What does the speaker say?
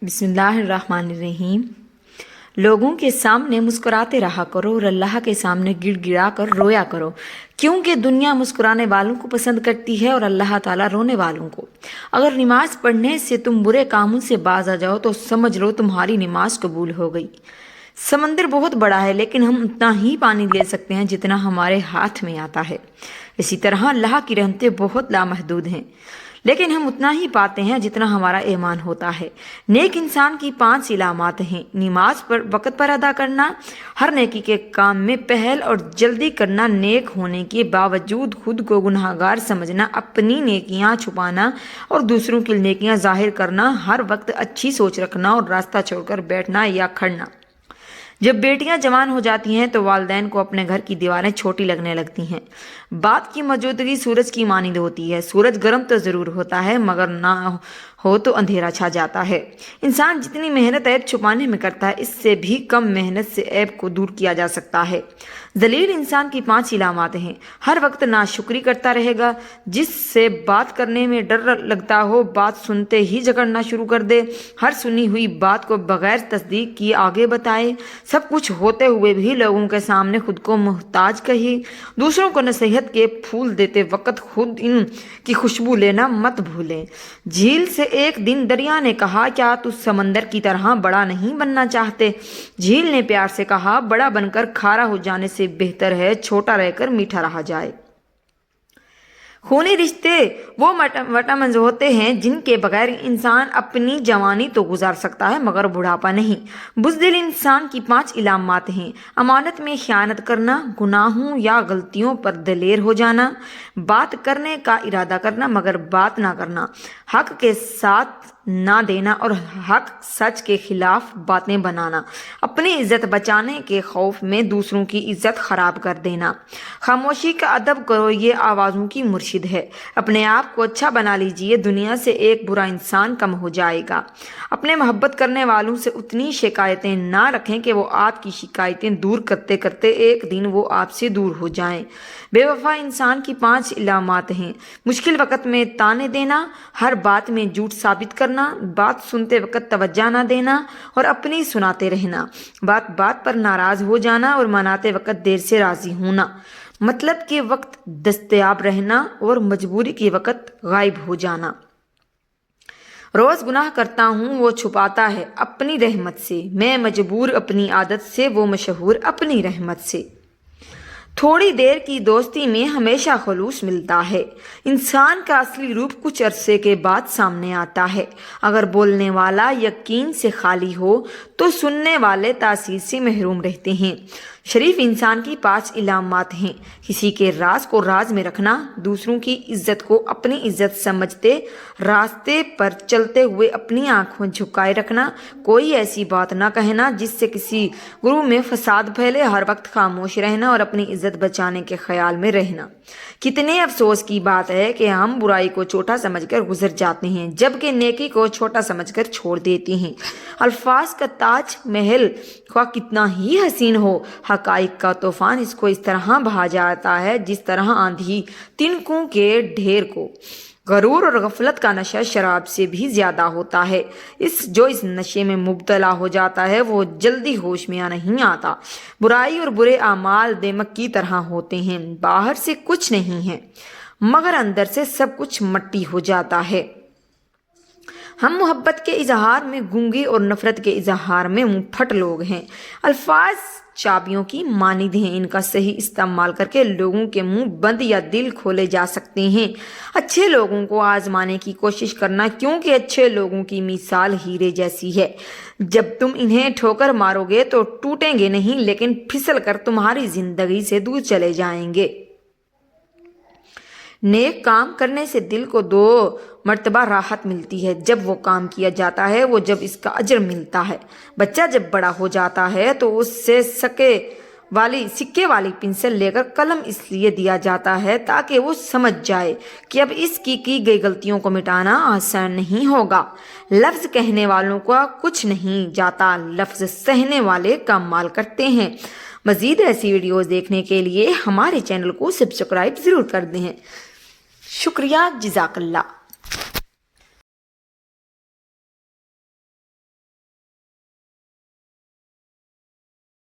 بسم اللہ الرحمن الرحیم۔ لوگوں کے سامنے مسکراتے رہا کرو اور اللہ کے سامنے گڑ گڑا کر رویا کرو، کیونکہ دنیا مسکرانے والوں کو پسند کرتی ہے اور اللہ تعالیٰ رونے والوں کو۔ اگر نماز پڑھنے سے تم برے کاموں سے باز آ جاؤ تو سمجھ لو تمہاری نماز قبول ہو گئی۔ سمندر بہت بڑا ہے لیکن ہم اتنا ہی پانی لے سکتے ہیں جتنا ہمارے ہاتھ میں آتا ہے۔ اسی طرح اللہ کی رحمتیں بہت لامحدود ہیں لیکن ہم اتنا ہی پاتے ہیں جتنا ہمارا ایمان ہوتا ہے۔ نیک انسان کی 5 علامات ہیں: نماز پر وقت پر ادا کرنا، ہر نیکی کے کام میں پہل اور جلدی کرنا، نیک ہونے کے باوجود خود کو گناہ گار سمجھنا، اپنی نیکیاں چھپانا اور دوسروں کی نیکیاں ظاہر کرنا، ہر وقت اچھی سوچ رکھنا اور راستہ چھوڑ کر بیٹھنا یا کھڑنا۔ جب بیٹیاں جوان ہو جاتی ہیں تو والدین کو اپنے گھر کی دیواریں چھوٹی لگنے لگتی ہیں۔ بات کی موجودگی سورج کی مانند ہوتی ہے۔ سورج گرم تو ضرور ہوتا ہے مگر نہ ہو تو اندھیرا چھا جاتا ہے۔ انسان جتنی محنت عیب چھپانے میں کرتا ہے اس سے بھی کم محنت سے عیب کو دور کیا جا سکتا ہے۔ ذلیل انسان کی 5 علامات ہیں: ہر وقت ناشکری کرتا رہے گا، جس سے بات کرنے میں ڈر لگتا ہو بات سنتے ہی جھگڑنا شروع کر دے، ہر سنی ہوئی بات کو بغیر تصدیق کیے آگے بتائے، سب کچھ ہوتے ہوئے بھی لوگوں کے سامنے خود کو محتاج کہے، دوسروں کو نصیحت کے پھول دیتے وقت خود ان کی خوشبو لینا مت بھولیں۔ جھیل سے ایک دن دریا نے کہا، کیا تو سمندر کی طرح بڑا نہیں بننا چاہتے؟ جھیل نے پیار سے کہا، بڑا بن کر کھارا ہو جانے سے بہتر ہے چھوٹا رہ کر میٹھا رہا جائے۔ خونی رشتے وہ وٹامنز ہوتے ہیں جن کے بغیر انسان اپنی جوانی تو گزار سکتا ہے مگر بڑھاپا نہیں۔ بزدل انسان کی 5 علامات ہیں: امانت میں خیانت کرنا، گناہوں یا غلطیوں پر دلیر ہو جانا، بات کرنے کا ارادہ کرنا مگر بات نہ کرنا، حق کے ساتھ نہ دینا اور حق سچ کے خلاف باتیں بنانا، اپنی عزت بچانے کے خوف میں دوسروں کی عزت خراب کر دینا۔ خاموشی کا ادب کرو، یہ آوازوں کی مرشد ہے۔ اپنے آپ کو اچھا بنا لیجئے، دنیا سے ایک برا انسان کم ہو جائے گا۔ اپنے محبت کرنے والوں سے اتنی شکایتیں نہ رکھیں کہ وہ آپ کی شکایتیں دور کرتے کرتے ایک دن وہ آپ سے دور ہو جائیں۔ بے وفا انسان کی 5 علامات ہیں: مشکل وقت میں طعنے دینا، ہر بات میں جھوٹ ثابت کرنا، بات سنتے وقت توجہ نہ دینا اور اپنی سناتے رہنا، بات بات پر ناراض ہو جانا اور مناتے وقت دیر سے راضی ہونا، مطلب کے وقت دستیاب رہنا اور مجبوری کے وقت غائب ہو جانا۔ روز گناہ کرتا ہوں وہ چھپاتا ہے اپنی رحمت سے، میں مجبور اپنی عادت سے، وہ مشہور اپنی رحمت سے۔ تھوڑی دیر کی دوستی میں ہمیشہ خلوص ملتا ہے۔ انسان کا اصلی روپ کچھ عرصے کے بعد سامنے آتا ہے۔ اگر بولنے والا یقین سے خالی ہو تو سننے والے تاثیر سے محروم رہتے ہیں۔ شریف انسان کی 5 علامات ہیں: کسی کے راز کو راز میں رکھنا، دوسروں کی عزت کو اپنی عزت سمجھتے، راستے پر چلتے ہوئے اپنی آنکھوں جھکائے رکھنا، کوئی ایسی بات نہ کہنا جس سے کسی گروہ میں فساد پھیلے، ہر وقت خاموش رہنا اور اپنی عزت بچانے کے خیال میں رہنا۔ کتنے افسوس کی بات ہے کہ ہم برائی کو چھوٹا سمجھ کر گزر جاتے ہیں جبکہ نیکی کو چھوٹا سمجھ کر چھوڑ دیتے ہیں۔ الفاظ کا تاج محل خواہ کتنا ہی حسین ہو، حقائق کا طوفان اس کو اس طرح بہا جاتا ہے جس طرح آندھی تنکوں کے ڈھیر کو۔ غرور اور غفلت کا نشہ شراب سے بھی زیادہ ہوتا ہے۔ جو اس نشے میں مبتلا ہو جاتا ہے وہ جلدی ہوش میں نہیں آتا۔ برائی اور برے اعمال دیمک کی طرح ہوتے ہیں، باہر سے کچھ نہیں ہے مگر اندر سے سب کچھ مٹی ہو جاتا ہے۔ ہم محبت کے اظہار میں گونگے اور نفرت کے اظہار میں منہ پھٹ لوگ ہیں۔ الفاظ چابیوں کی مانند ہیں، ان کا صحیح استعمال کر کے لوگوں کے منہ بند یا دل کھولے جا سکتے ہیں۔ اچھے لوگوں کو آزمانے کی کوشش کرنا، کیونکہ اچھے لوگوں کی مثال ہیرے جیسی ہے۔ جب تم انہیں ٹھوکر مارو گے تو ٹوٹیں گے نہیں لیکن پھسل کر تمہاری زندگی سے دور چلے جائیں گے۔ نیک کام کرنے سے دل کو 2 مرتبہ راحت ملتی ہے، جب وہ کام کیا جاتا ہے وہ جب اس کا اجر ملتا ہے۔ بچہ جب بڑا ہو جاتا ہے تو اس سے سکے والی پنسل لے کر قلم اس لیے دیا جاتا ہے تاکہ وہ سمجھ جائے کہ اب اس کی گئی غلطیوں کو مٹانا آسان نہیں ہوگا۔ لفظ کہنے والوں کا کچھ نہیں جاتا، لفظ سہنے والے کمال کرتے ہیں۔ مزید ایسی ویڈیوز دیکھنے کے لیے ہمارے چینل کو سبسکرائب ضرور کر دیں۔ شکریہ، جزاک اللہ۔